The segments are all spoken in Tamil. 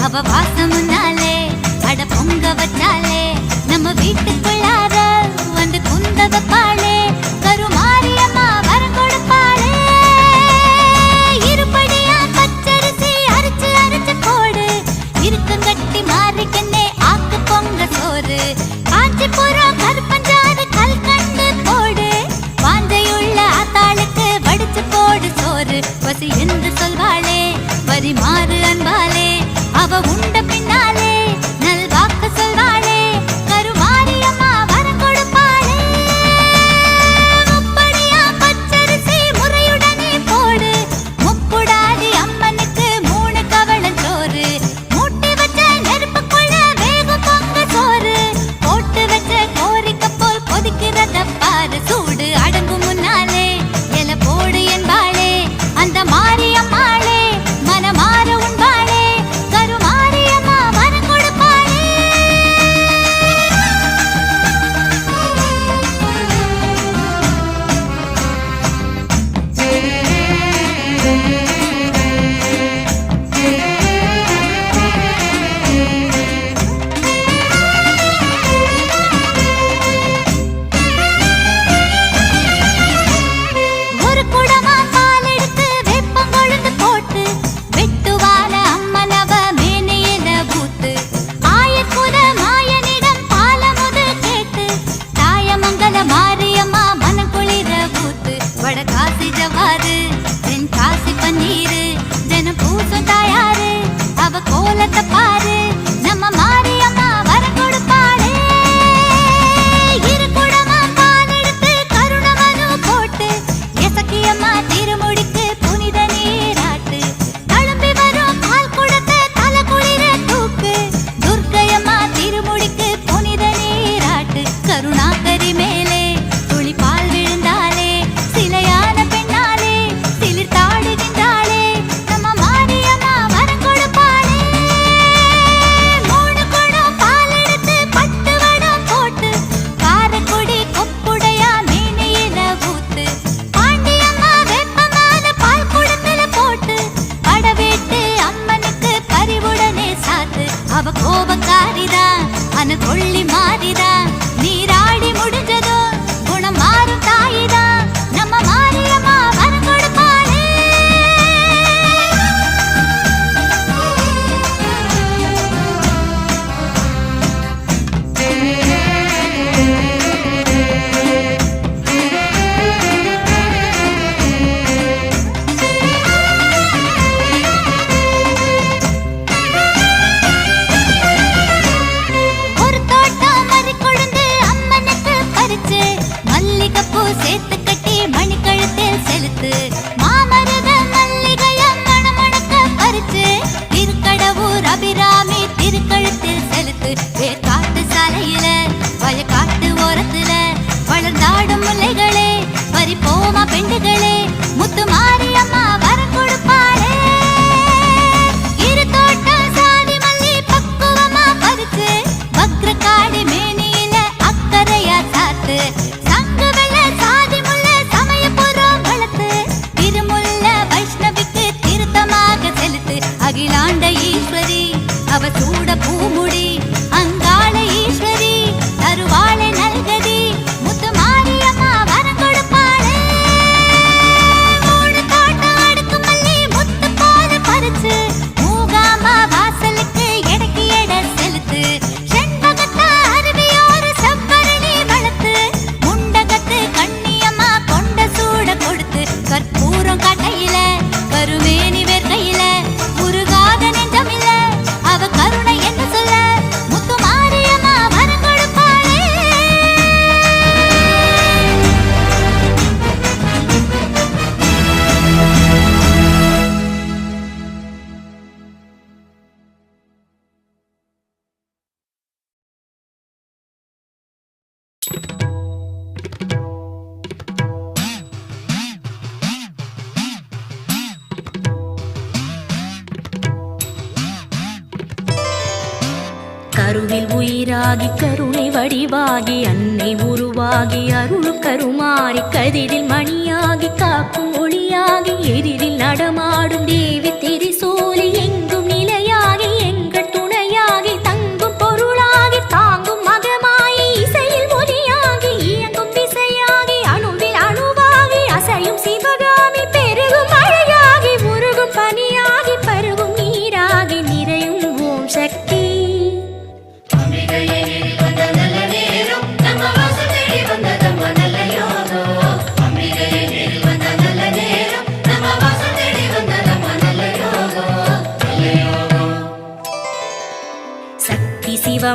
அவ வாசம் முன்னாலே அட பொங்க வச்சாலே நம்ம வீட்டுக்குள்ளார வந்து குந்த வைப்பாளே கருமாரியம்மா வரம் கொடுப்பாளே இருபடியா பச்சரிசி அரைச்சு அரைச்சு போடு இருக்கும் கட்டி மாறிக்கண்ணே ஆக்கு பொங்க சோறு காஞ்சிபுரம் கருப்பஞ்சாறு கல்கண்டு போடு வாஞ்சையுள்ள ஆத்தாளுக்கு வடிச்சு போடு சோறு பசி என்று சொல்வாளே பரிமாறு அன்பாலே அவ உண்ட பின்னாலே நல்வாக்கு சொல்வாளே கருமாரியம்மா வரம் கொடுப்பாளே முப்படியா பச்சரிசி முறையுடனே போடு முப்புடாதி அம்மனுக்கு 3 கவளஞ்சோறு மூட்டி வச்ச நெருப்புக்குள்ள வேகம் பொங்க சோறு போட்டு வச்ச கோரிக்கை போல் கொதிக்கிறத பாரு சூடு அடங்கும் முன்னாலே எல போடு என்பாளே அந்த மாரியம்மாளே மனமாற உண்பாளே கருமாரியம்மா வரம் கொடுப்பாளே ஒரு குடமா பால் எடுத்து வேப்பங்கொழுந்து போட்டு வெட்டுவான அம்மனவ மேனையில ஊத்து ஆயக்குல மாயனிடம் பாலமுது கேட்டு தாயமங்கல மாரியம்மா மனக்குளிர ஊத்து வடகாசி ஜவாரு தென்காசி பன்னீரு ஜனம் பூசும் தாயாரு அவ கோலத்தை பாரு நம்ம மாரியம்மா வரம் கொடுப்பாளே இரு குடமா பால் எடுத்து கருணமனு போட்டு எசக்கியம்மா திருமுடிக்கு புனித நீராட்டு தழும்பி வரும் பால் குடத்தை தலை குளிர தூக்கு துர்க்கையம்மா திருமுடிக்கு புனித நீராட்டு கருணாகரி மேலே துளி பால் விழுந்தாலே சிலையான பெண்ணாலே சிலிர்த்தாடுகின்றாளே நம்ம மாரியம்மா வரம் கொடுப்பாளே 3 குடம் பால் எடுத்து பட்டு வடம் போட்டு காரக்குடி கொப்புடையா மேனையில ஊத்து பாண்டியம்மா வெப்பமான பால் குடத்துல போட்டு படவேட்டு அம்மனுக்கு பரிவுடனே சாத்து அவ கோபக்காரிதான் அன கொள்ளி மாறிதான் நீராடி முடிஞ்சதோ குணம் மாறும் தாயிதான் நம்ம மாரியம்மா வரம் கொடுப்பாளே ஒரு தோட்டம் மறி கொழுந்து அம்மனுக்கு பறிச்சு மல்லிகைப்பூ சேர்த்து கட்டி மணிக்கழுத்தில் செலுத்து மாமருத மல்லிகைய மணமணக்க பறிச்சு திருக்கடவூர் அபிராமி திருக்கழுத்தில் செலுத்து வேர்காட்டு சாலையில வயக்காட்டு ஓரத்துல வளர்ந்தாடும் முல்லைகளே பறிப்போமா பெண்டுகளே முத்து மாரியம்மா வரம் கொடுப்பாளே இரு தோட்டம் சாதி மல்லி பக்குவமா பறிச்சு வக்ரகாடி மேனியில அக்கறையா சாத்து சங்கு வெள்ள சாதி முல்ல சமயபுரம் வளர்த்து திருமுல்ல வைஷ்ணவிக்கு திருத்தமாக செலுத்து அகிலாண்ட ஈஸ்வரி அவ சூட பூமுடி அங்காள ஈஸ்வரி தருவாளை நல்கதி முத்து மாரியம்மா வரம் கொடுப்பாளே 3 தோட்டம் அடுக்கு மல்லி முத்து போல பறிச்சு மூகாமா வாசலுக்கு எடைக்கு எடை செலுத்து செண்பகத்த அருவியோரு செவ்வரணி வளர்த்து முண்டகத்து கண்ணியம்மா கொண்ட சூட கொடுத்து கற்பூரம் கட்டையில கருமேனி வேர்க்கையில உருகாத நெஞ்சமில்ல அவ கருணை என்ன சொல்ல முத்து மாரியம்மா வரம் கொடுப்பாளே கருவில் உயிராகி கருணை வடிவாகி அன்னை உருவாகி அருள் கருமாறி கதிரில் மணியாகி காக்கும் ஒளியாகி எதிரில் நடமாடும் தேவி திரிசூலி எங்கும் நிலையாகி எங்கள்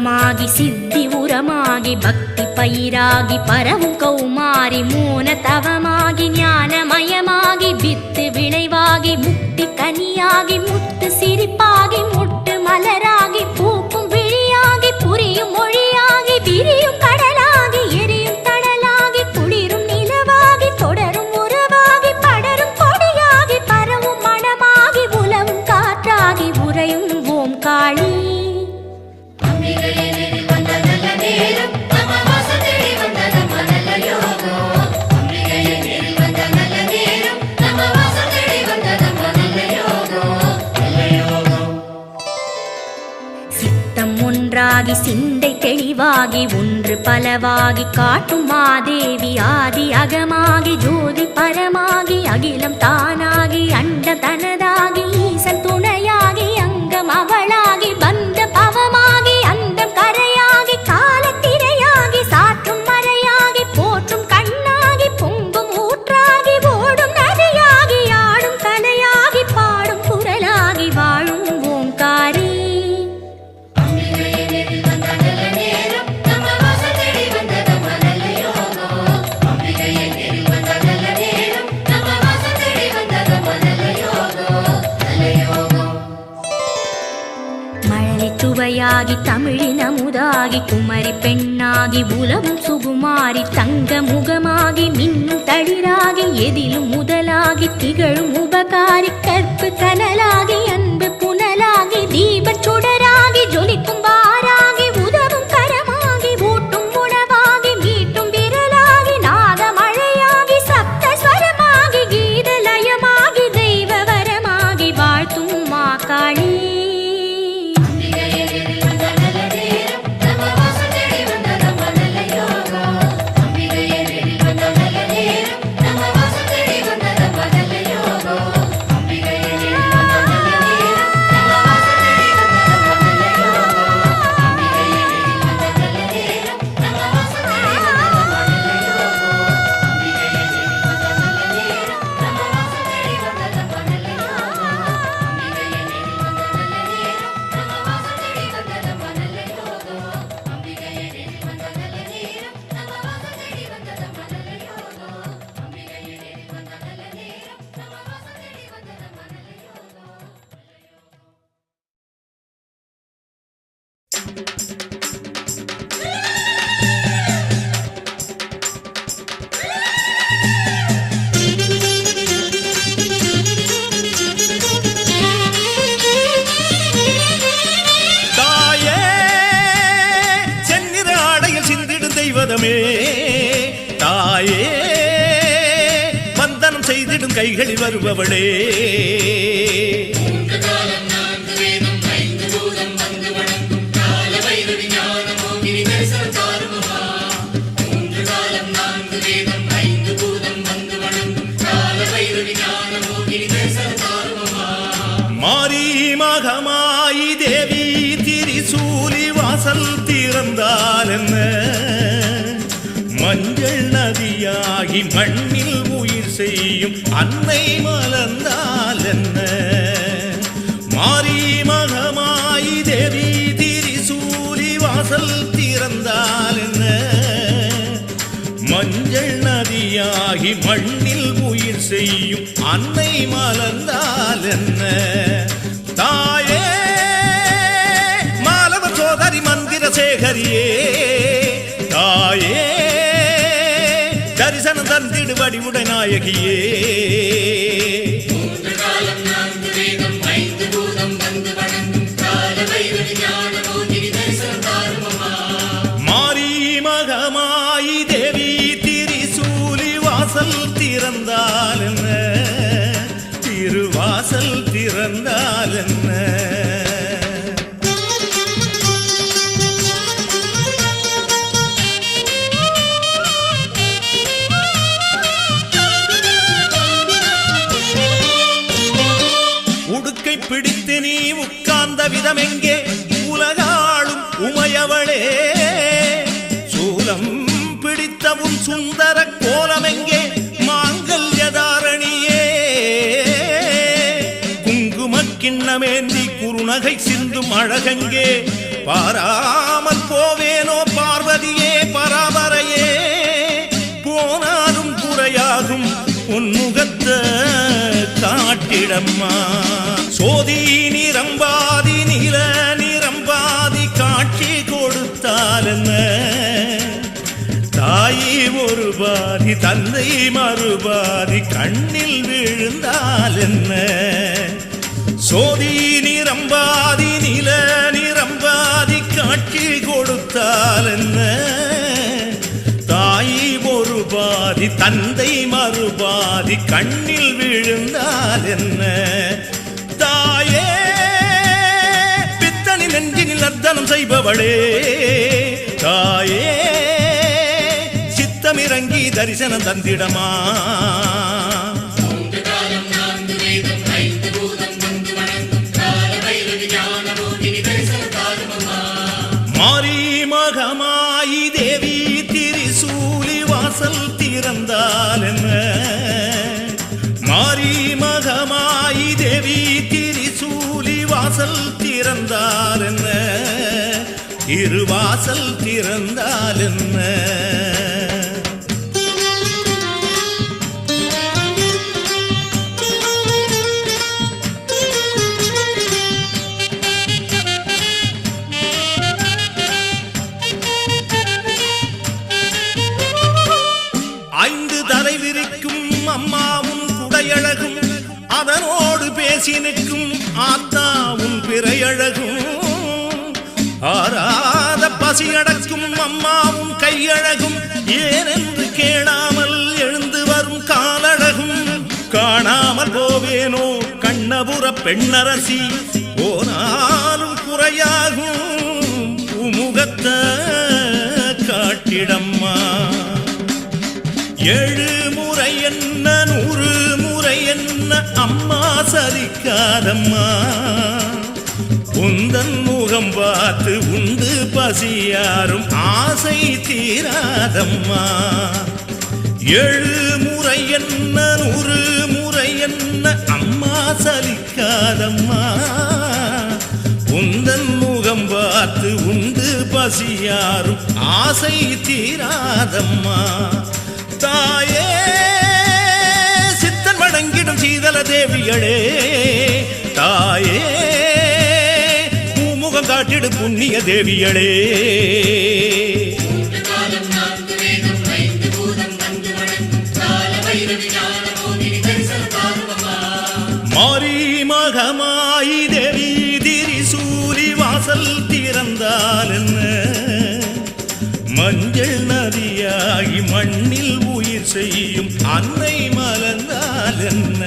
சிவமாகி சித்தி உரமாகி பக்தி பயிராகி பரவும் கௌமாரி மூன தவமாகி ஞானமயமாகி வித்து விளைவாகி முக்தி கனியாகி முத்து சிரிப்பாகி முட்டு மலராகி பூக்கும் விழியாகி புரியும் மொழியாகி விரியும் கடலாகி எரியும் தடலாகி குளிரும் நிலவாகி தொடரும் உறவாகி படரும் கொடியாகி பரவும் மனமாகி உலவும் காற்றாகி உறையும் ஓம் காளி. சித்தம் ஒன்றாகி சிந்தை தெளிவாகி ஒன்று பலவாகி காட்டும் மாதேவி ஆதி அகமாகி ஜோதி பரமாகி அகிலம் தானாகி அண்ட தனதாகி ஈசன் துணையாகி அங்கம் அவளாகி பந்த பவமாகி அந்தம் கரையாகி காலத்திரையாகி சாற்றும் மறையாகி போற்றும் கண்ணாகி பொங்கும் ஊற்றாகி ஓடும் நதியாகி ஆடும் கலையாகி பாடும் குரலாகி வாழும் ஓங்காரி. சுவையாகி தமிழின் அமுதாகி குமரி பெண்ணாகி உலவும் சுகுமாரி தங்க முகமாகி மின்னும் தளிராகி எதிலும் முதலாகி திகழும் உபகாரி கற்பு கனலாகி அன்பு புனலாகி தீபச் சுடராகி ஜொலிக்கும் வாராகி உதவும் கரமாகி ஊட்டும் உணவாகி மீட்டும் விரலாகி நாத மழையாகி சப்த ஸ்வரமாகி கீத லயமாகி தெய்வ வரமாகி வாழ்த்தும் மாகாளி. தாயே வந்தனம் செய்திடும் கைகளில் வருபவளே மாரி மகமாயி தேவி திரிசூலி வாசல் திறந்தால் என்ன மஞ்சள் நதியாகி மண்ணில் உயிர் செய்யும் அன்னை மலர்ந்தால் என்ன மாரி மகமாயி தேவி திரிசூலி வாசல் திறந்தால் என்ன மஞ்சள் நதியாகி மண்ணில் உயிர் செய்யும் அன்னை மலர்ந்தால் என்ன தாயே மாலவ சோதரி மந்திர சேகரியே தாயே தரிசனம் தந்திடு வடிவுடை நாயகியே மாரி மகமாயி தேவி திரிசூலி வாசல் திறந்தால் என்ன திருவாசல் திறந்தால் என்ன பிடித்து நீ உட்கார்ந்த விதம் எங்கே உலகாளும் உமையவளே சூலம் பிடித்தவும் சுந்தர கோலம் எங்கே மாங்கல்யதாரணியே குங்கும கிண்ணமேந்தி குறுநகை சிந்தும் அழகங்கே பாராமல் போவேனோ பார்வதியே பராபரையே போனாலும் குறையாகும் உன்முகத்த காட்டிடம்மா சோதி நிரம்பாதி நில நிரம்பாதி காட்சி கொடுத்தால் என்ன தாயி ஒரு பாதி தந்தை மறுபாதி கண்ணில் விழுந்தால் என்ன சோதி நிரம்பாதி நில நிரம்பாதி காட்சி கொடுத்தால் என்ன தாயி ஒரு பாதி தந்தை மறுபாதி கண்ணில் விழுந்தால் என்ன தாயே பித்தனி நெஞ்சினில் நர்த்தனம் செய்பவளே தாயே சித்தமிறங்கி தரிசனம் தந்திடமா மாரி மகமாயி தேவி திரிசூலி வாசல் திறந்தால் என்ன மாரி மகமாயி தேவி திரிசூலி வாசல் திறந்தால் என்ன இருவாசல் திறந்தால் என்ன அம்மாவும் குடையழகும் அதனோடு பேசி நிற்கும் ஆத்தாவும் பிறையழகும் ஆராத பசியடக்கும் அம்மாவும் கையழகும் ஏனென்று கேளாமல் எழுந்து வரும் காலழகும் காணாமல் போவேனோ கண்ணபுர பெண்ணரசி போனாலும் குறையாகும் உமுகத்த காட்டிடம்மா ஏழு முறை என்ன 100 முறை என்ன அம்மா சலிக்காதம்மா உந்தன் முகம் பார்த்து உண்டு பசியாரும் ஆசை தீராதம்மா ஏழு முறை என்ன 100 முறை என்ன அம்மா சலிக்காதம்மா உந்தன் முகம் பார்த்து உண்டு பசியாரும் ஆசை தீராதம்மா தாயே சித்தன் வணங்கிடும் சீதல தேவியளே தாயே பூமுகம் காட்டிடு புண்ணிய தேவியளே மாரி மகமாயி தேவி திரிசூலி வாசல் திறந்தால் என்ன மஞ்சள் நதியாகி மண்ணில் உயிர் செய்யும் அன்னை மலர்ந்தால் என்ன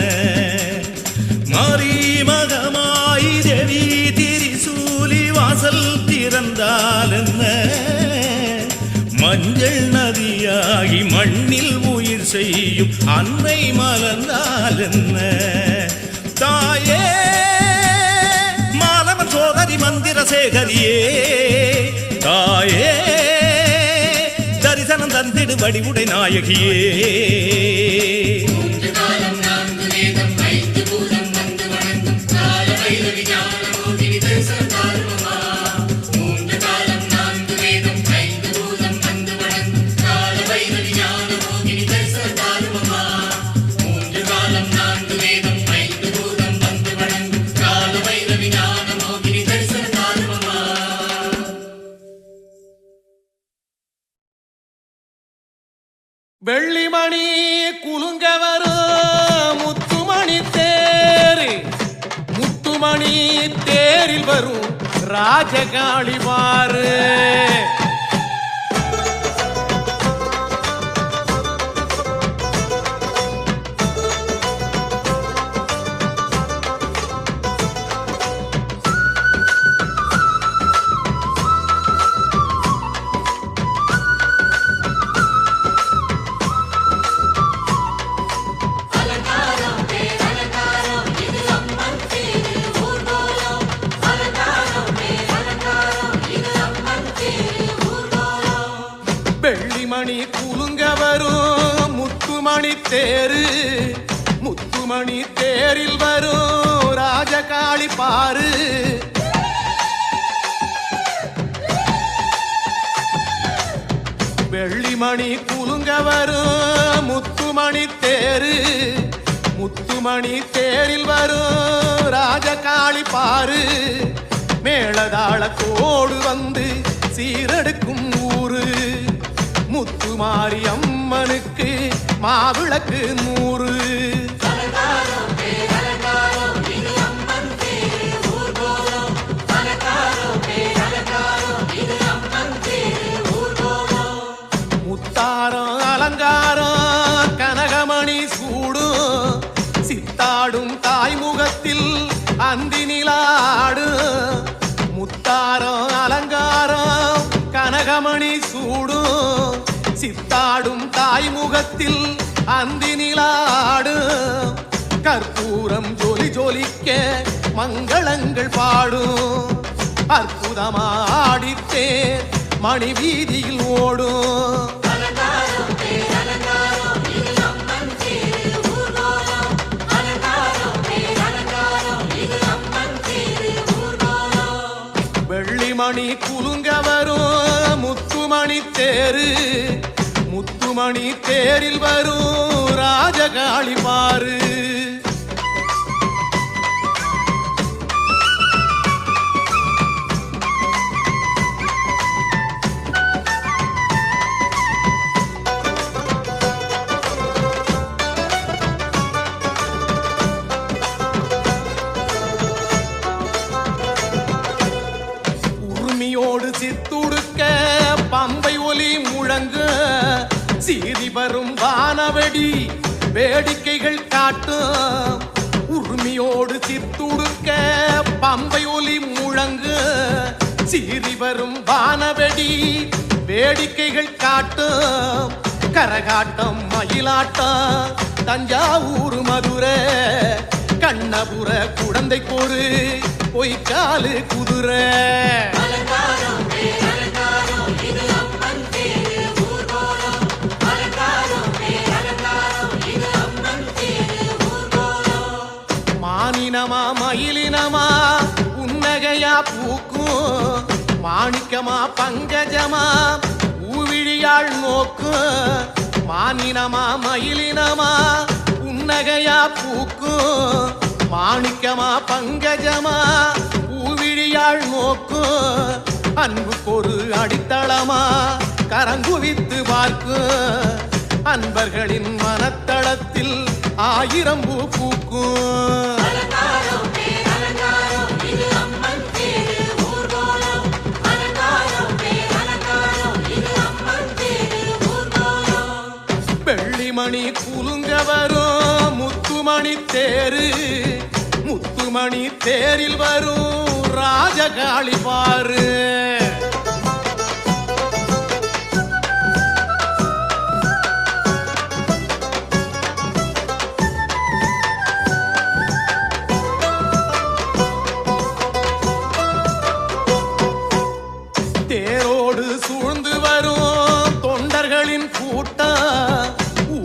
மாரி மகமாயி தேவி திரிசூலி வாசல் திறந்தால் என்ன மஞ்சள் நதியாகி மண்ணில் உயிர் செய்யும் அன்னை மலர்ந்தால் என்ன தாயே மாலவன் சோதரி மந்திர சேகரியே தாயே தரிசனம் தந்திடு வடிவுடை நாயகியே வெள்ளிமணி குலுங்க வரும் முத்துமணி தேரு முத்துமணி தேரில் வரும் ராஜகாளி பாரு வெள்ளிமணி குலுங்க வரும் முத்துமணி தேரு முத்துமணி தேரில் வரும் ராஜகாளி பாரு வெள்ளிமணி குலுங்க வரும் முத்துமணி தேரு, முத்துமணி தேரில் வரும் ராஜகாளி பாரு, மேளதாளத்தோடு வந்து சீரெடுக்கும் ஊரு, முத்துமாரி அம்மனுக்கு மாவிளக்கு 100. முத்தாரம் அலங்காரம் கனகமணி சூடும், சித்தாடும் தாய்முகத்தில் அந்தி நிலாடும், முத்தாரம் அலங்காரம் கனகமணி சூடும், சித்தாடும் தாய்முகத்தில் அந்தி நிலாடும், கற்பூரம் ஜொலி ஜொலிக்க மங்களங்கள் பாடும், அற்புதமாடித்தே மணி வீதியில் ஓடும். வெள்ளிமணி குலுங்க வரும் முத்துமணி தேரு, முத்துமணி தேரில் வரும் ராஜகாளி பாரு. சித்துடுக்க பம்பை ஒலி முழங்கு, சீறி வரும் வானவெடி வேடிக்கைகள் காட்டும், உரிமையோடு சித்துடுக்க பம்பை ஒலி முழங்கு, சீறி வரும் வானவெடி வேடிக்கைகள் காட்டும், கரகாட்டம் மயிலாட்டம் தஞ்சாவூர் மதுரை, கண்ணபுர குடந்தை கோரு பொய்க்காலு குதிரை. மானினமா மயிலினமா புன்னகையா பூக்கும், மாணிக்கமா பங்கஜமா ஊவிழியாள் நோக்கும், மானினமா மயிலினமா புன்னகையா பூக்கும், மாணிக்கமா பங்கஜமா ஊவிழியாள் நோக்கும், அன்புக்கொரு அடித்தளமா கரங்குவித்து பார்க்கும், அன்பர்களின் மனத்தளத்தில் 1000 பூ பூக்கும். வெள்ளிமணி குலுங்க வரும் முத்துமணி தேரு, முத்துமணி தேரில் வரும் ராஜகாளி பாரு. தேரோடு சூழ்ந்து வரும் தொண்டர்களின் கூட்டம்,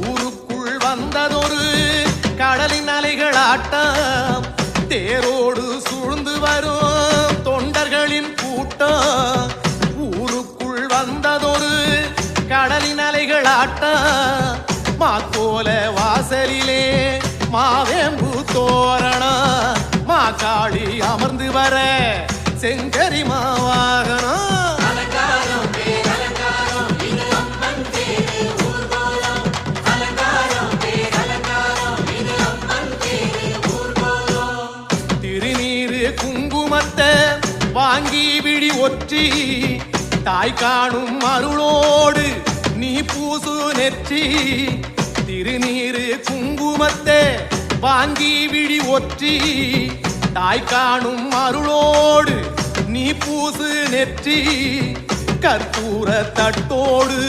ஊருக்குள் வந்ததொரு கடலின் அலைகளாட்டம், தேரோடு சூழ்ந்து வரும் தொண்டர்களின் கூட்டம், ஊருக்குள் வந்ததொரு கடலின் அலைகளாட்டம், மாக்கோல வாசலிலே மாவேம்பு தோரணம், மாகாளி அமர்ந்து வர செங்கரி மாவாகனம். திருநீரு குங்குமத்தை வாங்கி விழி ஒற்றி, தாய் காணும் அருளோடு நீ பூசு நெற்றி, திருநீரு குங்குமத்தை வாங்கி விழி ஒற்றி, தாய் காணும் அருளோடு நீ பூசு நெற்றி, கற்பூர தட்டோடு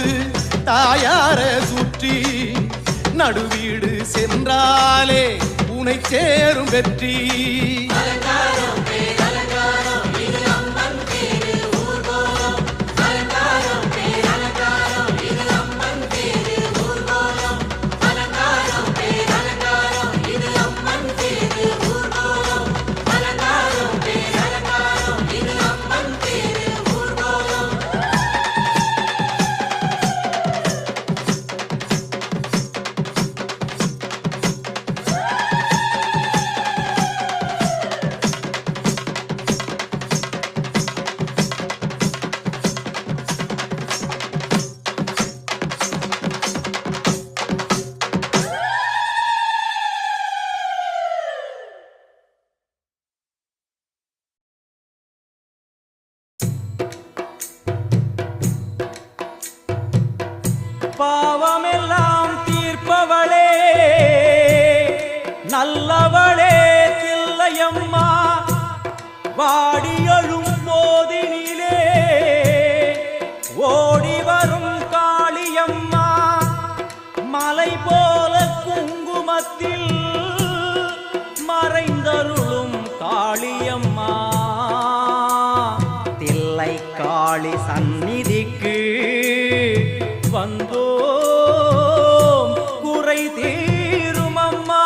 தாயார சுற்றி, நடுவீடு சென்றாலே உனை சேரும் வெற்றி. பாடி எழும் போதினிலே ஓடி வரும் காளியம்மா மலை போல குங்குமத்தில் மறைந்தருளும் காளியம்மா தில்லை காளி சந்நிதிக்கு வந்தோம் குறை தீரும் அம்மா.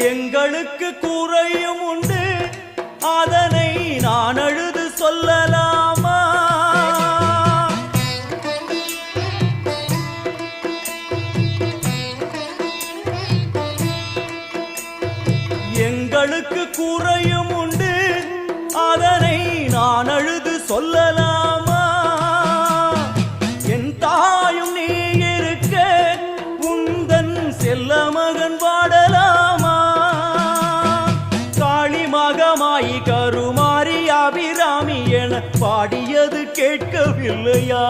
எங்களுக்கு குறையும் உண்டு அதனை நான் அழுது சொல்லலாமா? எங்களுக்கு குறையும் உண்டு அதனை நான் அழுது சொல்லலாமா? என் தாயும் நீ இருக்க உந்தன் செல்ல மகன் வாடலாமா? மகமாயி கருமாரி அபிராமி என பாடியது கேட்கவில்லையா?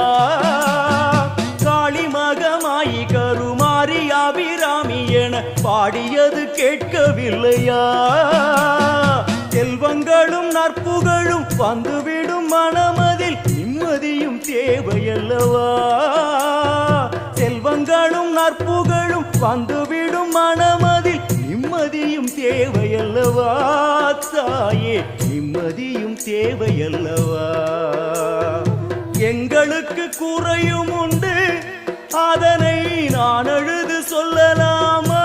காளி மகமாயி கருமாரி அபிராமி என பாடியது கேட்கவில்லையா? செல்வங்களும் நற்புகழும் வந்துவிடும் மனமதில் நிம்மதியும் தேவையல்லவா? செல்வங்களும் நற்புகழும் வந்துவிடும் மனமதில் நிம்மதியும் தேவையல்லவா? தாயே நிம்மதியும் தேவையல்லவா? எங்களுக்கு குறையும் உண்டு அதனை நான் அழுது சொல்லலாமா?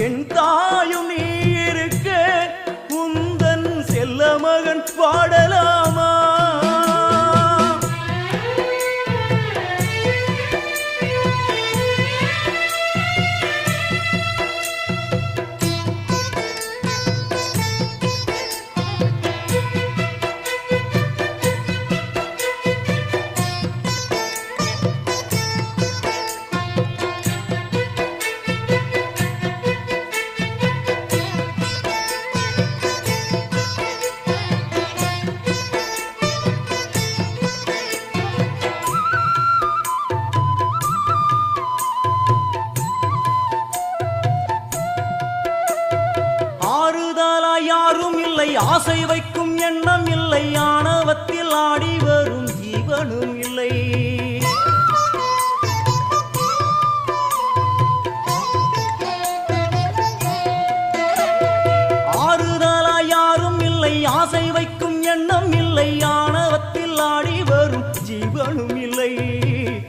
என் தாயும் நீ இருக்க உந்தன் செல்ல மகன் பாடலாமா? யாரும் இல்லை ஆசை வைக்கும் எண்ணம் இல்லை ஆணவத்தில் ஆடி வரும் ஜீவனும் இல்லை. ஆறுதலா யாரும் இல்லை ஆசை வைக்கும் எண்ணம் இல்லை ஆணவத்தில் ஆடி வரும் ஜீவனும் இல்லை.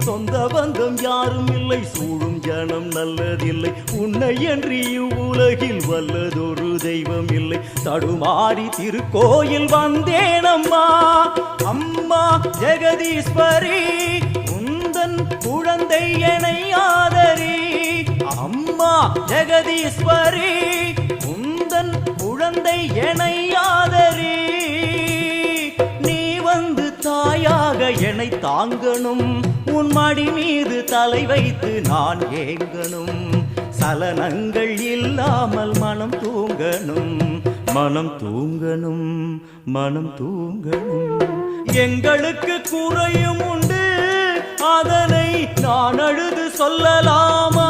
சொந்த பந்தம் யாரும் இல்லை சூழும் ஜனம் நல்லதில்லை உன்னை என்று இவ்வுலகில் வல்லதொரு தெய்வம் இல்லை. தடுமாறி திருக்கோயில் வந்தேனம்மா அம்மா ஜெகதீஸ்வரி உந்தன் குழந்தை என்னை ஆதரி. அம்மா ஜெகதீஸ்வரி உந்தன் குழந்தை என்னை ஆதரி. நீ வந்து தாயாக என்னை தாங்கணும் உன் மடி மீது தலை வைத்து நான் ஏங்கணும். சலனங்கள் இல்லாமல் மனம் தூங்கணும் மனம் தூங்கணும் மனம் தூங்கணும். எங்களுக்கு குறையும் உண்டு அதனை நான் அழுது சொல்லலாமா?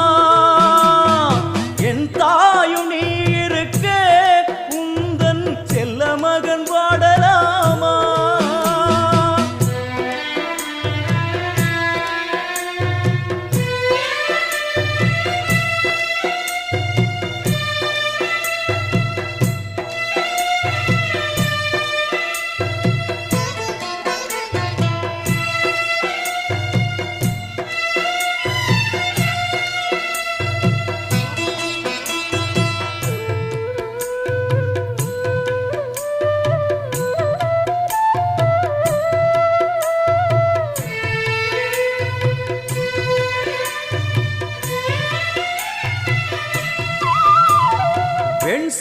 என் தாயும் நீ இருக்க உந்தன் செல்ல மகன் வாடலாமா?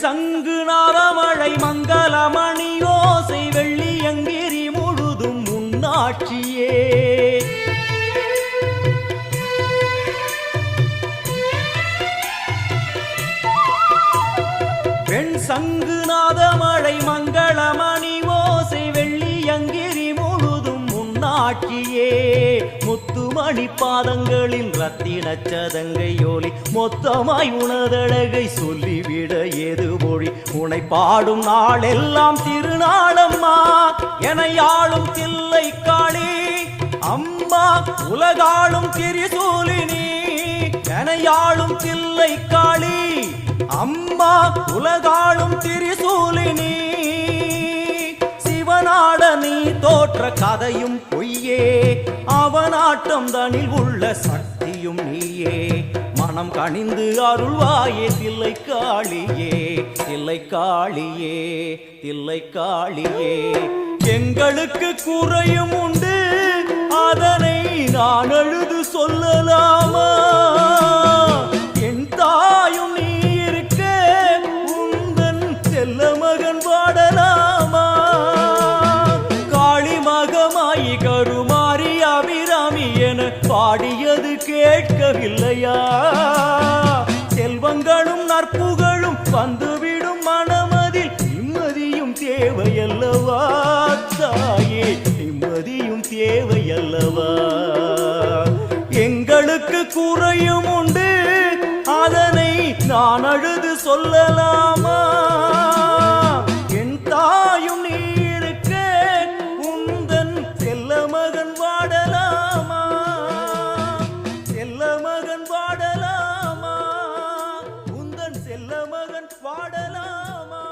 சங்கு நாதமழை மங்களமணி ஓசை வெள்ளிய வெள்ளியங்கிரி முழுதும் உன்னாட்சியே. பெண் சங்குநாத மழை மங்களமணி ஓசை வெள்ளியங்கிரி முழுதும் உன்னாட்சியே. முத்துமணி பாதங்களின் ரத்தின சதங்கையோலி மொத்தமாய் உனதழகை சொல்லிவிட ஏது மொழி. உனை பாடும் நாளெல்லாம் திருநாளம்மா என ஆளும் தில்லை காளி அம்மா உலகாளும் திரிசூலினி என ஆளும் தில்லை காளி அம்மா உலகாளும் திரிசூலினி. சிவனாட நீ தோற்ற கதையும் பொய்யே அவனாட்டம் தனில் உள்ள சக்தியும் நீயே. மனம் கனிந்து அருள்வாயே தில்லை காளியே தில்லை காளியே தில்லை காளியே. எங்களுக்கு குறையும் உண்டு அதனை நான் அழுது சொல்லலாமா? என் தாயும் நீ இருக்க உந்தன் செல்ல மகன் பாடலாமா? காளி மகமாயி கருமாரி அபிராமி என பாடியது கேட்கவில்லையா? செல்வங்களும் நற்புகழும் வந்துவிடும் மனமதில் நிம்மதியும் தேவையல்லவா தாயே நிம்மதியும் தேவையல்லவா? எங்களுக்கு குறையும் உண்டு அதனை நான் அழுது சொல்லலாமா? என் தாயும் நீ இருக்க உந்தன் செல்ல மகன் வாடலாமா? செல்ல மகன் வாடலாமா? உந்தன் செல்ல மகன் வாடலாமா?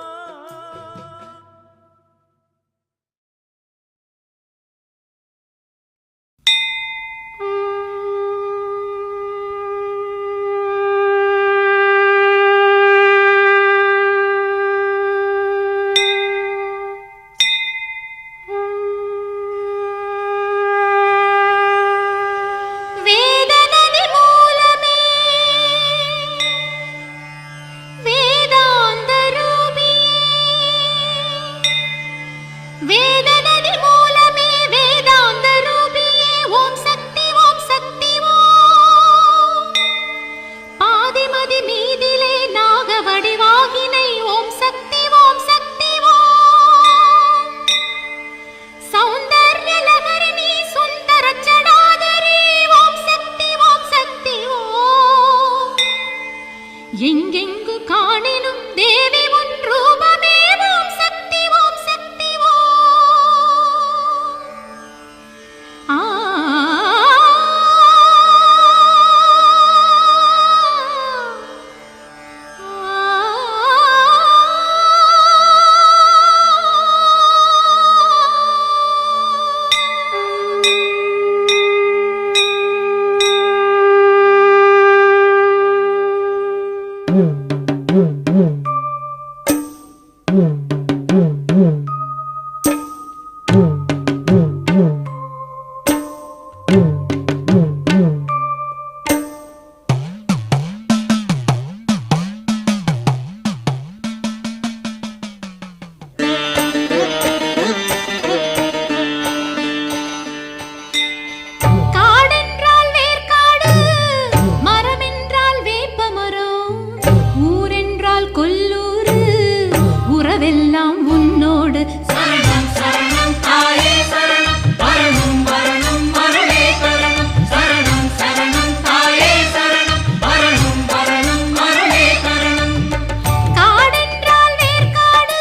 வேதநதி மூலமே வேதாந்த ரூபியே வேதநதி மூலமே வேதாந்த ரூபியே ஓம் சக்தி ஓம் பாதிமதி மீதிலே நாக வடிவாகினை ஓம் சக்தி ஓம் சௌந்தர்ய லகரிணி சுந்தர சடாதரி ஓம் சக்தி ஓம் எங்கெங்கு காணினும் தேவி உன் ரூபமே ஓம் சக்தி ஓம் ஆ காடென்றால் வேர்க்காடு மரமென்றால் வேப்பமரம் ஊரென்றால் கொல்லூரு உறவெல்லாம் உன்னோடு சரணம் சரணம் தாயே சரணம் வரணும் வரணும் மருளே தரணம் சரணம் சரணம் தாயே சரணம் வரணும் வரணும் மருளே தரணம். காடென்றால் வேர்க்காடு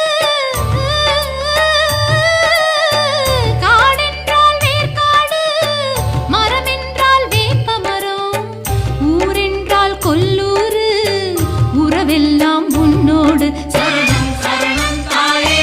காடென்றால் வேர்க்காடு மரமென்றால் வேப்பமரம் ஊரென்றால் கொல்லூரு உறவெல்லாம் உன்னோடு சரணம் சரணம் தாயே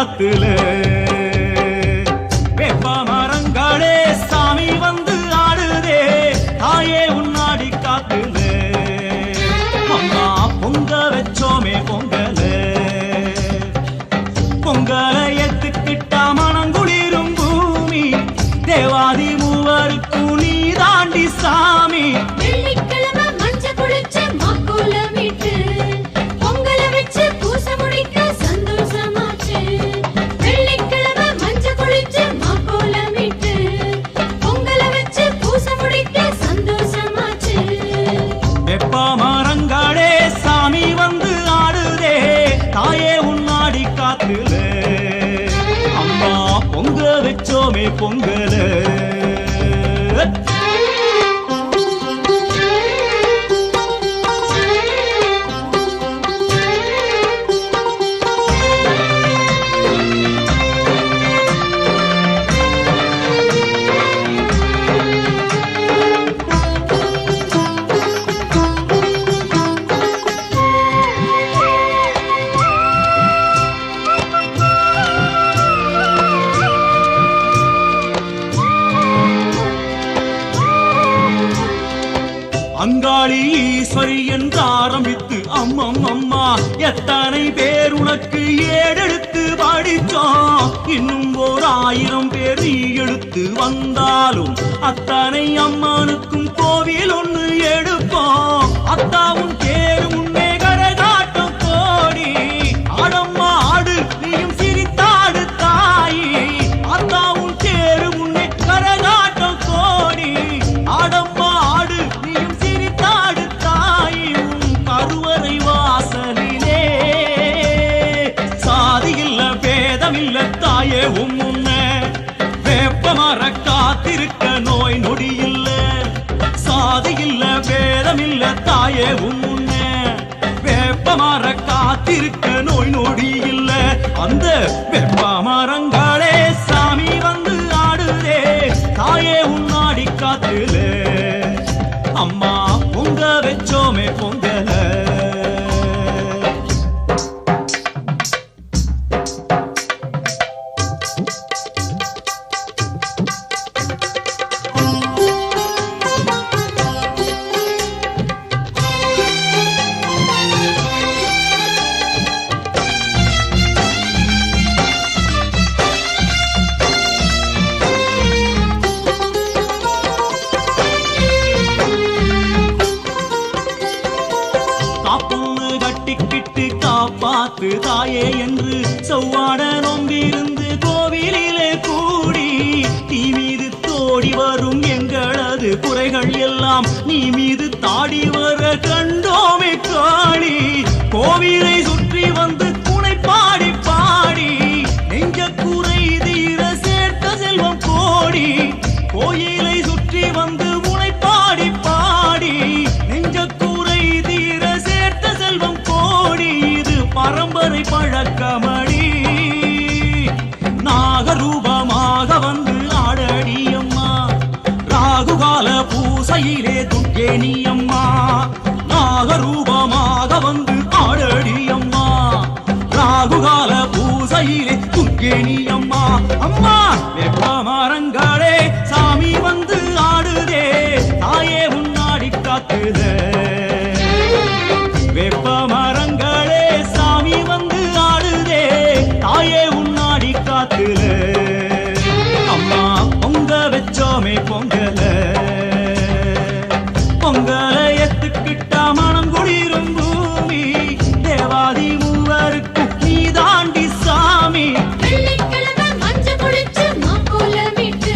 காத்துல வேப்ப மரங்களே சாமி வந்து ஆடுதே தாயே உன்னாடி காத்துல அம்மா பொங்க வச்சோமே பொங்கல பொங்கலை ஏத்துக்கிட்டா மனங்குளிரும் பூமி தேவாதி மூவருக்கும் நீ தாண்டி சாமி வெள்ளிக்கிழமை மஞ்ச குளிச்சு மாக்கோலமிட்டு பொங்கலை வச்சு பூச முடிக்க சந்தோஷமாச்சு. வெள்ளிக்கிழமை மஞ்ச குளிச்சு மாக்கோலமிட்டு பொங்கலை வச்சு பூச முடிக்க சந்தோஷமாச்சு. வெப்ப மரங்களே சாமி வந்து ஆடுதே தாயே உன்னாடி காத்துல அம்மா பொங்க வச்சோமே பொங்கல அங்காளி ஈஸ்வரி என்று ஆரம்பித்து அம்மம் அம்மா எத்தனை பேர் உனக்கு ஏடெடுத்து படிச்சோம் இன்னும் 1000 பேர் நீ எடுத்து வந்தாலும் அத்தனை அம்மனுக்கும் கோவில் ஒண்ணு எடுப்போம் அத்தாவும் தேர் முன்னே கரகாட்டம் கோடி ஆடம்மா ஆடு நீயும் சிரித்தாடு தாயி அத்தாவும் தேர் முன்னே கரகாட்டம் கோடி ஆடம்மா ஆடு நீயும் கருவறை வாசலிலே சாதியில்ல பேதமில்ல தாயே உம்முன்ன வேப்ப மர காத்திருக்க நோய் நொடி இல்ல சாதியில்ல பேதமில்ல தாயே உம்முன்ன வேப்ப மர காத்திருக்க நோய் நொடி இல்ல அந்த வேப்ப மரங்களே சாமி வந்து ஆடுதே தாயே உன்னாடி காத்துல அம்மா பொங்க வச்சோமே பொங்கல காப்பாத்து தாயே என்று செவ்வாட நொம்பிருந்து கோவிலிலே கூடி நீ மீது தோடி வரும் எங்களது குறைகள் எல்லாம் நீ மீது தாடி வர கண்டோமே காணி கோவிலை சுற்றி வந்து துணை பாடி பாடி நெஞ்ச குறை தீர சேர்த்த செல்வம் கோடி கோயிலை சுற்றி வந்து உனை பாடி பாடி நெஞ்ச குறை தீர சேர்த்த செல்வம் கோடி இது பரம்பரை பழக்கமடி நாகரூபமாக வந்து ஆடடி அம்மா ராகுகால பூசையிலே துர்க்கேணி அம்மா நாகரூபமாக வந்து ஆடடி அம்மா ராகுகால பூசையிலே துர்க்கேணி அம்மா அம்மா வேப்ப மரங்களே சாமி வந்து ஆடுதே தாயே உன்னாடி காத்துதே வேப்ப மரங்களே சாமி வந்து ஆடுதே தாயே உன்னாடி காத்துல அம்மா பொங்க வச்சோமே பொங்கல பொங்கல எத்துக்கிட்டா மனம் குளிரும் பூமி தேவாதி மூவருக்கு நீ தாண்டி சாமி வெள்ளிக்கிழமை மஞ்ச குளிச்சு மாக்கோலமிட்டு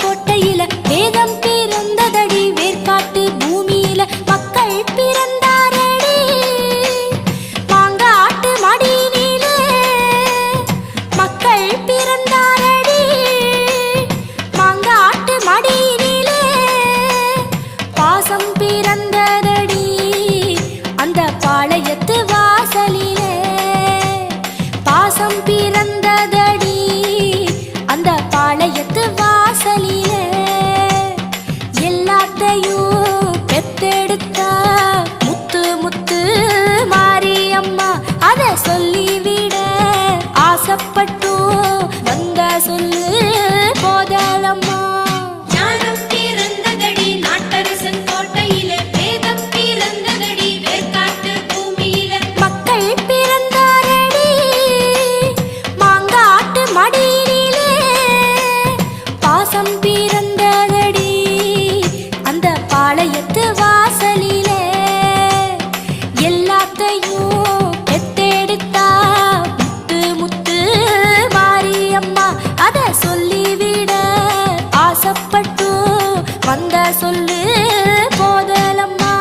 கோட்டையில வேதம் பிறந்ததடி வேர்க்காட்டு பூமியில மக்கள் பிறந்தாரடி மாங்காட்டு மடியினிலே மக்கள் பிறந்தாரடி மாங்காட்டு மடியினிலே பாசம் பிறந்ததடி அந்த பாளையத்து வாசலிலே பாசம் பிறந்ததடி அந்த பாளையத்து வாசலிலே எல்லாத்தையும் பெத்தெடுத்தா முத்து முத்து மாரியம்மா அத சொல்லிவிட ஆசைப்பட்டும் வந்த சொல்லு போதலம்மா ஞானம் பிறந்ததடி நாட்டரசன் கோட்டையிலே வேதம் பிறந்ததடி வேர்க்காட்டு பூமியில மக்கள் பிறந்தாரடி மாங்காட்டு மடியினிலே பாசம் பிறந்ததடி அந்த பாளையத்து வாசலிலே எல்லாத்தையும் பெத்தெடுத்தா முத்து முத்து மாரியம்மா அத சொல்லிவிட ஆசைப்பட்டு வந்த சொல்லு போதலம்மா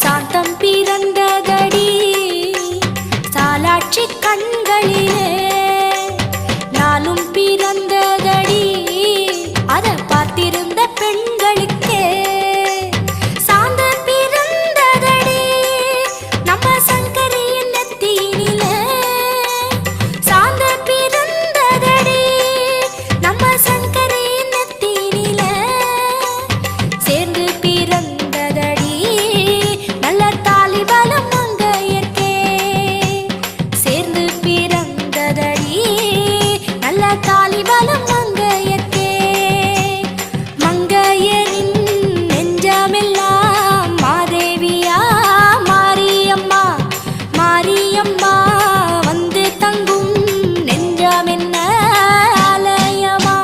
சாந்தம் பிறந்ததடி சாலாட்சி கண்களிலே நாளும் பிறந்ததடி அத பார்த்திருந்த பெண்களுக்கே சாந்தம் பிறந்ததடி நம்ம சங்கரியின் நெத்தியினிலே சாந்தம் பிறந்ததடி நம்ம சங்கரியின் நெத்தியினிலே சேர்ந்து பிறந்ததடி நல்ல தாலி பலம் மங்கையர்க்கே சேர்ந்து பிறந்ததடி நல்ல தாலி பலம் மங்கையர்க்கே மங்கையரின் நெஞ்சமெல்லாம் மாதேவியா மாரியம்மா மாரியம்மா வந்து தங்கும் நெஞ்சமென்ன ஆலயமா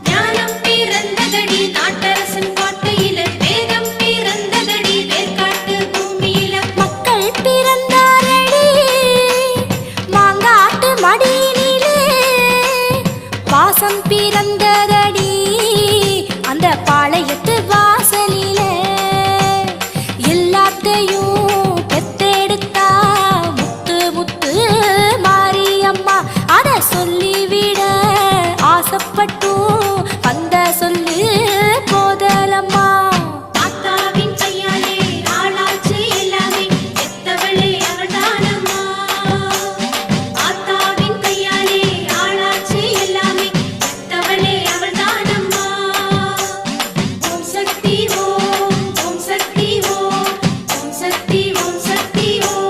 ஞானம் பிறந்ததடி நாட்டரசன் கோட்டையிலே வேதம் பிறந்ததடி வேர்க்காட்டு பூமியில மக்கள் பிறந்தாரடி மாங்காட்டு மடியினிலே பாசம் பிறந்ததடி அந்த பாளையத்து வாசலிலே எல்லாத்தையும் பெத்தெடுத்தா முத்து முத்து மாரியம்மா அத சொல்லிவிட ஆசைப்பட்டும் வந்த சொல்லு போதலம்மா தாத்தாவின் கையாலே ஆளாச்சு எல்லாமே எத்தவளே அவள்தானம்மா தாத்தாவின் கையாலே ஆளாச்சு எல்லாமே எத்தவளே அவள்தானம்மா ஓம் சக்தி ஓம் ஓம் சக்தி ஓம் ஓம் சக்தி ஓம் சக்தி ஓம்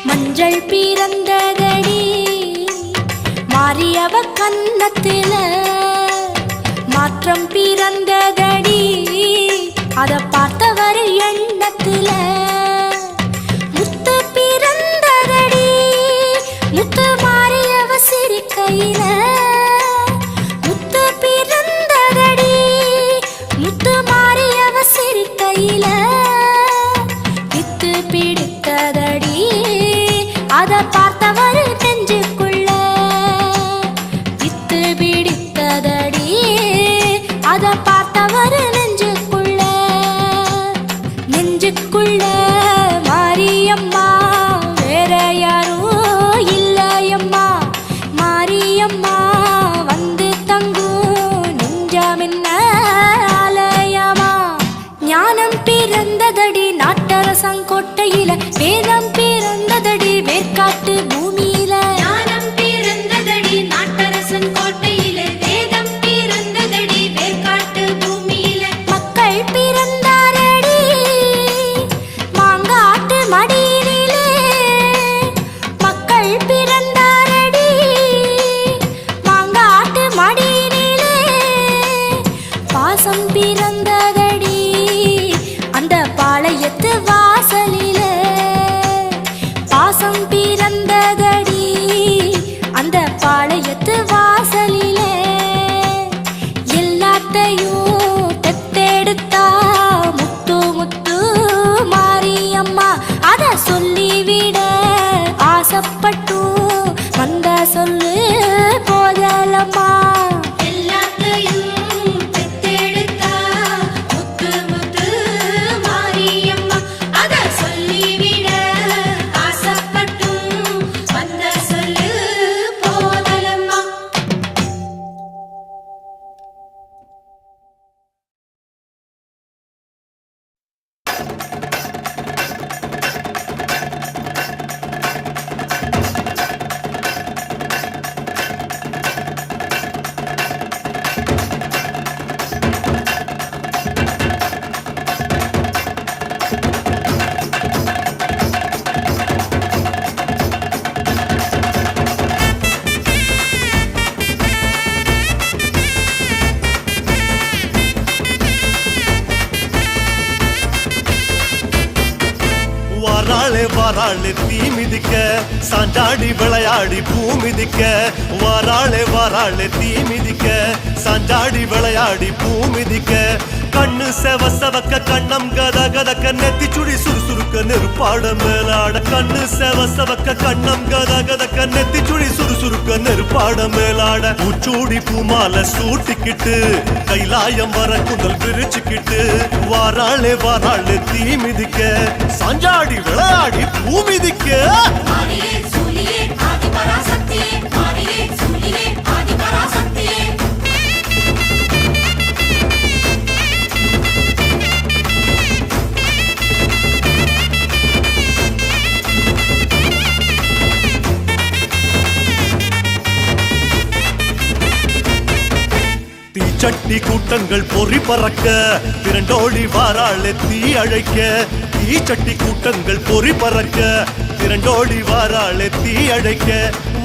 மஞ்சள் பிறந்ததடி மாரியவ கன்னத்தில மாற்றம் பிறந்ததடி அத பார்த்தவர் எண்ணத்தில முத்து பிறந்ததடி முத்து மாரியவ சிரிக்கையில முத்து பிறந்ததடி முத்து மாரியவ சிரிக்கையில வித்து பிடித்ததடி அத பார்த்தவர் நெஞ்சுக்குள்ள வித்து பிடித்ததடி அத பார்த்தவர் வாராளே தீ மிதிக்க சாஞ்சாடி விளையாடி பூ மிதிக்க வாராளே தீ மிதிக்க சாஞ்சாடி விளையாடி பூ மிதிக்க கண்ணு செவ செவக்க கண்ணம் கத கதக்க நெத்தி சுடி சுறுசுறுக்க நெருப்பாட மேலாட கண்ணு செவ செவக்க கண்ணம் கத கதக்க நெத்தி சுடி சுறுசுறுக்க நெருப்பாட மேலாட உச்சூடி பூமால சூட்டிக்கிட்டு கைலாயம் வர குந்தல் விரிச்சுக்கிட்டு வாராளே தீ மிதிக்க சாஞ்சாடி விளையாடி பூ மிதிக்க மாரியே சூலியே ஆதிபராசக்தியே மாரியே சூலியே ஆதிபராசக்தியே தீச்சட்டி கூட்டங்கள் பொறி பறக்க திரண்டோடி வாராளே தீ அழைக்க தீச்சட்டி கூட்டங்கள் பொறி பறக்க திரண்டோடி வாராளே தீ அழைக்க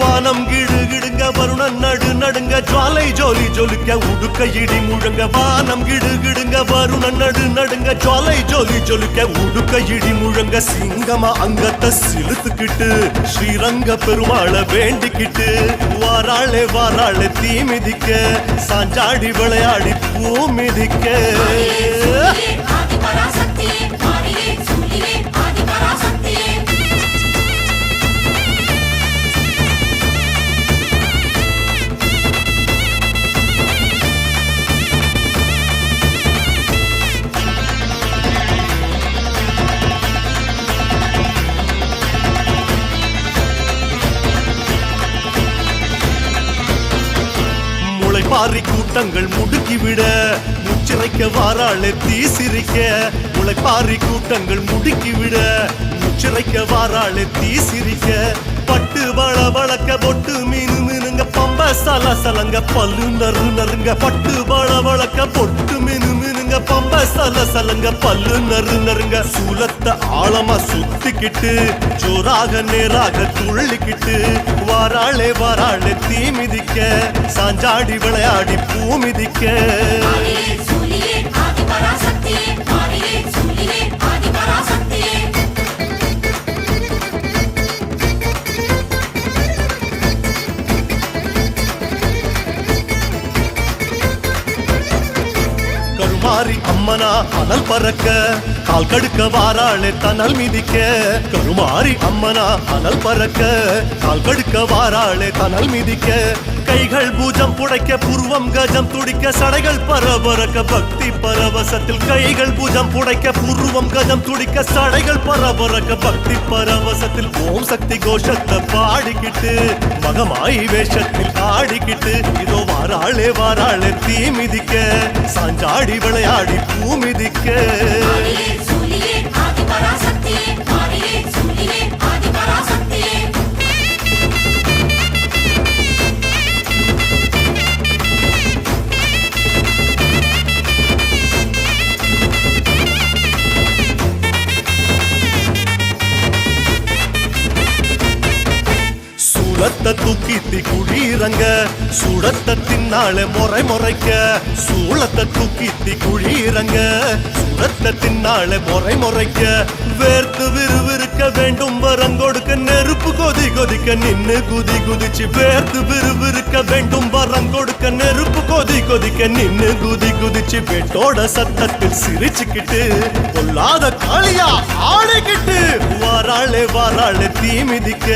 வானம் கிடு கிடுங்க வருணன் நடு நடுங்க ஜுவாலை ஜோலி ஜொலிக்க உடுக்க இடி முழங்க வானம் கிடு கிடுங்க வருணன் நடு நடுங்க ஜுவாலை ஜோலி ஜொலிக்க உடுக்க இடி முழங்க சிங்கமா அங்கத்தை சிலுத்துக்கிட்டு ஸ்ரீரங்க பெருமாளை வேண்டிக்கிட்டு வாராளே தீ மிதிக்க சாஞ்சாடி விளையாடி பூ மிதிக்க ஆதிபராசக்தியே மாரியே சூலியே ஆதிபராசக்தியே முளைப்பாரி கூட்டங்கள் முடுக்கிவிட முச்சிறைக்க வாராளே தீ சிரிக்க முளைப்பாரி கூட்டங்கள் முடுக்கிவிட முச்சிறைக்க வாராளே தீ சிரிக்க பட்டு வள வளக்க பொட்டு மீனு மீனுங்க பம்ப சல சலங்க பல்லு நறு நறுங்க பட்டு வள வளக்க பொட்டு மீனு மீனுங்க பம்ப சல சலங்க பல்லு நறு நறுங்க சூலத்தை ஆழமா சுத்திக்கிட்டு ஜோராக நேராக துள்ளிக்கிட்டு வாராளே தீ மிதிக்க சாஞ்சாடி விளையாடி பூ மிதிக்க மாரியே சூலியே ஆதிபராசக்தியே மாரியே சூலியே ஆதிபராசக்தியே கருமாரி அம்மனா அனல் பறக்க கால் கடுக்க வாராளே தனல் மிதிக்க கருமாரி அம்மனா அனல் பறக்க கால் கடுக்க வாராளே தனல் மிதிக்க கைகள் பூஜம் புடைக்க புருவம் கஜம் துடிக்க சடைகள் பரபரக்க பக்தி பரவசத்தில் கைகள் பூஜம் புடைக்க புருவம் கஜம் துடிக்க சடைகள் பரபரக்க பக்தி பரவசத்தில் ஓம் சக்தி கோஷத்தை பாடிக்கிட்டு மகமாயி வேஷத்தில் ஆடிக்கிட்டு இதோ வாராளே தீ மிதிக்க சாஞ்சாடி விளையாடி பூ மிதிக்க மாரியே சூலியே ஆதிபராசக்தியே மாரியே சூலியே ஆதிபராசக்தியே சூளத்தை தூக்கித்தி குழீரங்க சுடத்தை தின்னால முறைக்க சூளத்தை தூக்கித்தி குழீரங்க சுடத்தை தின்னால முறைக்க வேர்த்து விறுவிறுக்க வேண்டும் வரங்கொடுக்க நெருப்பு கொதிக்க நின்னு குதிச்சு வேர்த்து விறுவிறுக்க வேண்டும் வரங்கொடுக்க நெருப்பு கொதிக்க நின்னு குதிச்சு வெட்டோட சத்தத்தில் சிரிச்சுக்கிட்டு கொல்லாத காளியா ஆடிக்கிட்டு வாராளே தீ மிதிக்க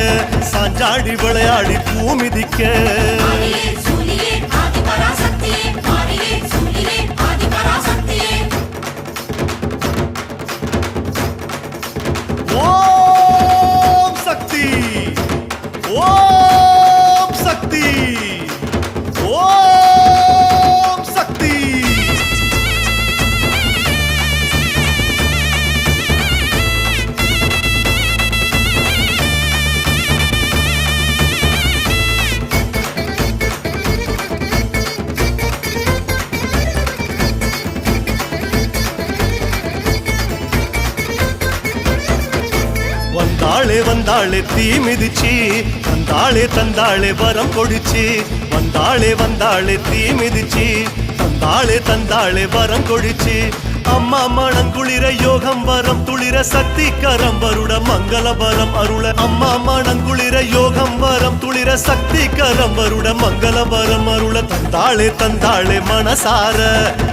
சாஞ்சாடி விளையாடி பூ மிதிக்க மாரியே சூலியே ஆதிபராசக்தியே மாரியே சூலியே ஆதிபராசக்தியே ஓம் சக்தி ஓம் சக்தி ஓம் சக்தி வந்தாளே தீ மிதிச்சு தந்தாளே வரம் கொடிச்சு வந்தாளே தீ மிதிச்சு தந்தாளே வரம் கொடிச்சு அம்மா மணங்குளிர யோகம் வரம் துளிர சக்தி கரம் வருட மங்கள பலம் அருள அம்மா மணங்குளிர யோகம் வரம் துளிர சக்தி கரம் வருட மங்கள பலம் அருள தந்தாளே தந்தாளே மனசார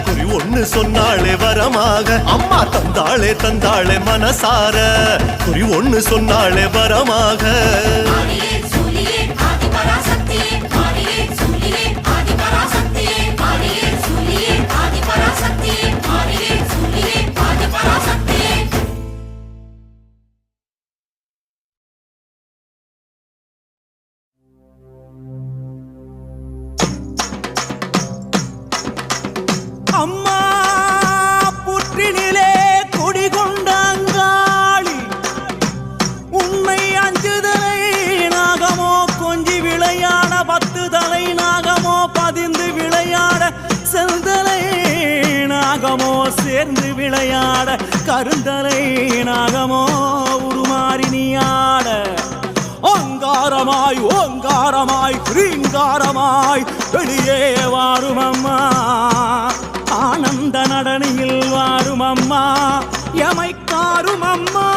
குறி ஒண்ணு சொன்னாளே வரமாக அம்மா தந்தாளே தந்தாளே மனசார குறி ஒண்ணு சொன்னாளே வரமாக ஆதியே சூலியே ஆதி பராசக்தியே ஆதியே சூலியே ஆதி பராசக்தியே ஆதியே சூலியே ஆதி பராசக்தியே ஆதியே சூலியே ஆதி பராசக்தியே அம்மா புற்றினிலே கொடிகொண்டாங்காளி உன்னை அஞ்சுதலை நாகமோ கொஞ்சி விளையாட 10 தலை நாகமோ பதிந்து விளையாட செந்தலை நாகமோ சேர்ந்து விளையாட கருந்தலை நாகமோ உருமாறி நீயாட ஓங்காரமாய் ஓங்காரமாய் ரீங்காரமாய் வெளியே வாரும் அம்மா ஆனந்த நடனியில் வாரும் அம்மா எமைக்காரும் அம்மா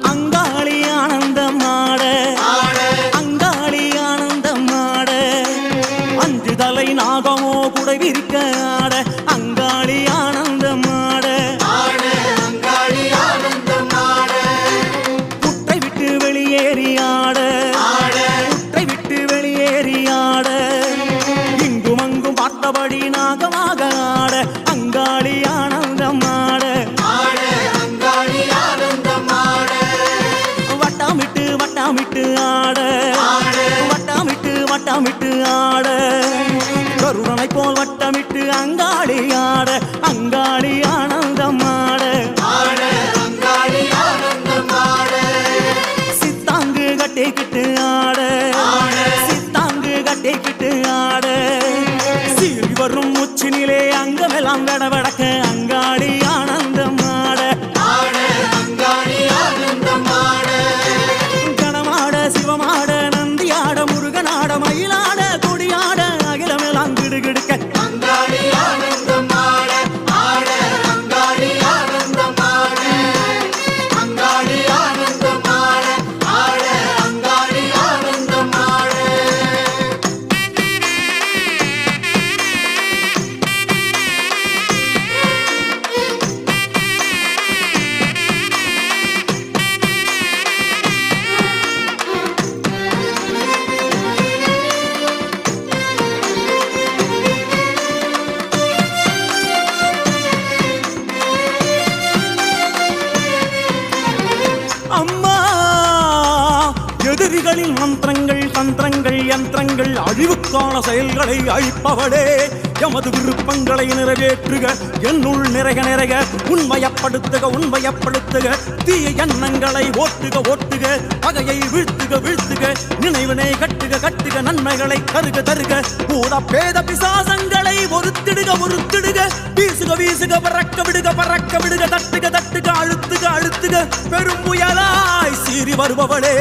அங்காளி ஆனந்தம் ஆட அங்காளி ஆனந்தம் ஆட 5 தலை நாகமோ குடை விரிக்க ஆட அங்காளி ஆனந்தம் ஆட புட்டை விட்டு வெளியேறி ஆட புட்டை விட்டு வெளியேறி ஆட இங்கும் அங்கும் பார்த்தபடி நாகமாக ஆட அங்காளி ஆனந்தம் ஆட வட்டமிட்டு வட்டமிட்டு ஆட வட்டமிட்டு வட்டமிட்டு ஆட கருணனை போல் வட்டமிட்டு அங்காளி ஆட அங்காளி ஆனந்தம் ஆட சித்தாங்கு கட்டிக்கிட்டு ஆட சித்தாங்கு கட்டிக்கிட்டு ஆட சீறி வரும் உச்சினிலே அங்கமெல்லாம் வெடவெடக்க அங்காளி ஆனந்தம் ஆட கணமாட சிவமாட நந்தியாட முருகனாட மயிலாட கொடியாட அகிலமெல்லாம் கிடுகிடுக்க அம்மா எதிரிகளின் மந்திரங்கள் தந்திரங்கள் யந்திரங்கள் அழிவுக்கான செயல்களை அழிப்பவளே எமது விருப்பங்களை நிறைவேற்றுக என்னுள் நிறைக நிறைக உண்மையப்படுத்துக உண்மையப்படுத்துக தீய எண்ணங்களை ஓட்டுக ஓட்டுக பகையை வீழ்த்துக வீழ்த்துக நினைவினை கட்டுக கட்டுக நன்மைகளை தருக தருக பூத பேத பிசாசங்களை ஒருத்திடுக ஒருத்திடுக வீசுக வீசுக பறக்க விடுக பறக்க விடுக தட்டுக தட்டுக அழுத்துக அழுத்துக பெரும் புயலாய் சீறி வருபவளே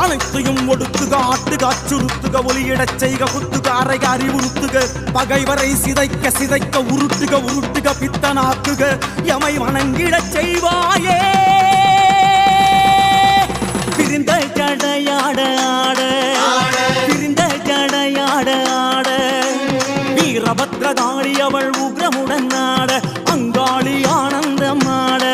அனைத்தையும் ஒடுத்துக ஆட்டுக அச்சுறுத்துக ஒலியிடச் செய்க குத்துக அறைக அறிவுறுத்துக பகைவரை சிதைக்க சிதைக்க உருட்டுக உருட்டுக பித்தனாக்குக எமை வணங்கிடச் செய்வாயே பிரிந்த ஜடையாட ஆட பிரிந்த ஜடையாட ஆட வீரபத்ரதாரி அவள் உக்ரமுடன் ஆட அங்காளி ஆனந்தம் ஆட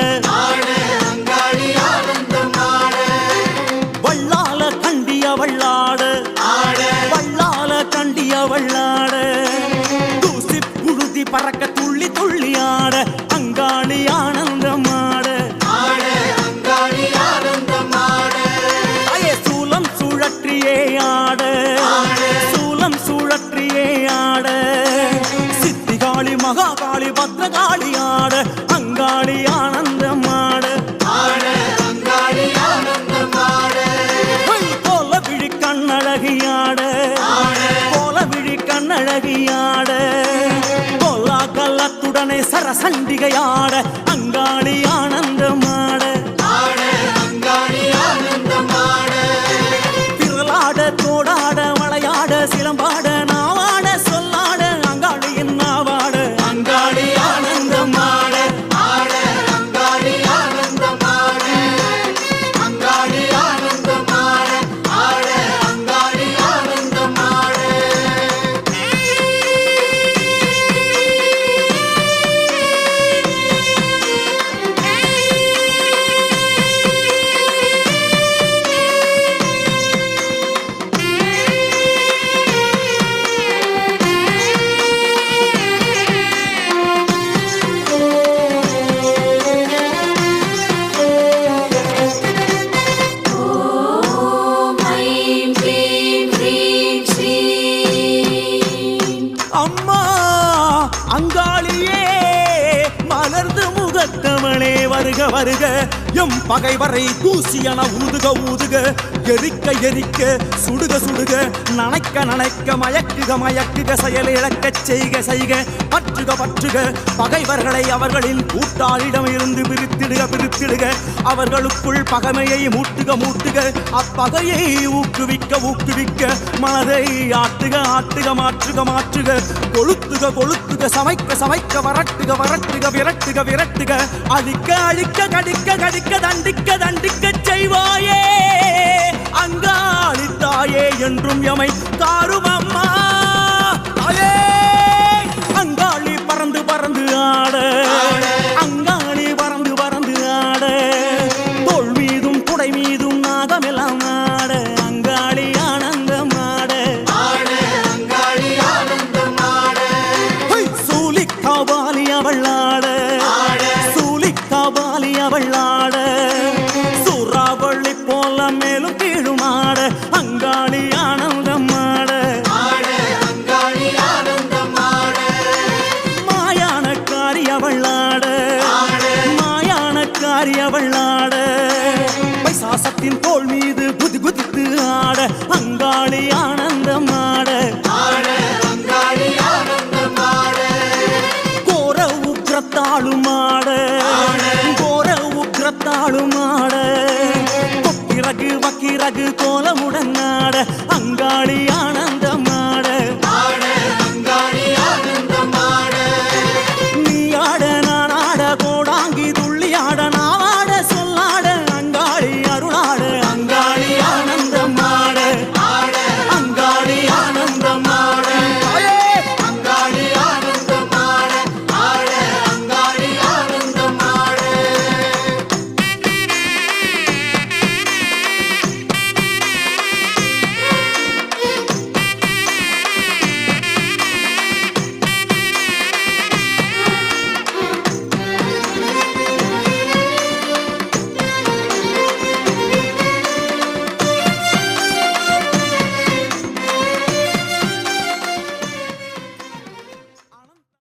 வள்ளால கண்டிய வள்ளாட வள்ளால கண்டிய வள்ளாட தூசி புழுதி பறக்க துள்ளி துள்ளி ஆட அங்காளி ஆனந்தம் ஆட சூலம் சுழற்றியே ஆட சூலம் சுழற்றியே ஆட சித்திகாளி ஆட அங்காளி ஆனந்தமாட திரளாட தோடாட மலையாட சிலம்பாட நாவாட சொல்லாட அங்காளியின் நாவாட அங்காளி ஆனந்தமாட ஐம் க்ளீம் க்ரீம் ஸ்ரீம் அம்மா அங்காளியே மலர்ந்து முகத்தவளே வருக வருக எம் பகைவரை தூசியன ஊதுக ஊதுக எரிக்க எரிக்க சுடுக சுடுக நனைக்க நனைக்க மயக்குக மயக்குக செயல் இழக்கச் செய்க செய்க பற்றுக பற்றுக பகைவர்களை அவர்களின் கூட்டாளிடம் இருந்து பிரித்திடுக பிரித்திடுக அவர்களுக்குள் பகைமையை மூட்டுக மூட்டுக அப்பகையை ஊக்குவிக்க ஊக்குவிக்க மனதை ஆட்டுக ஆட்டுக மாற்றுக மாற்றுக கொளுத்துக கொளுத்துக சமைக்க சமைக்க வரட்டுக வரட்டுக விரட்டுக விரட்டுக அழிக்க அழிக்க கடிக்க கடிக்க தண்டிக்க தண்டிக்க செய்வாயே அங்காளி தாயே என்றும் எமை தாரும் அம்மா தாயே அங்காளி பறந்து பறந்து ஆட அங்காளி பறந்து பறந்து ஆட தோள் மீதும் குடை மீதும் நாகமெல்லாம் ஆட அங்காளி ஆனந்தமாட சூலிக்காபாலி அவள் ஆட சூலிக்காபாலி அவள் ஆட சூறாவளி போல மேலும் கீழும் ஆட அங்காளி ஆனந்தமாட மாயானக்காரி அவள் ஆட மாயானக்காரி அவள் ஆட பைசாசத்தின் தோள் மீது குதி குதித்து ஆட அங்காளி ஆன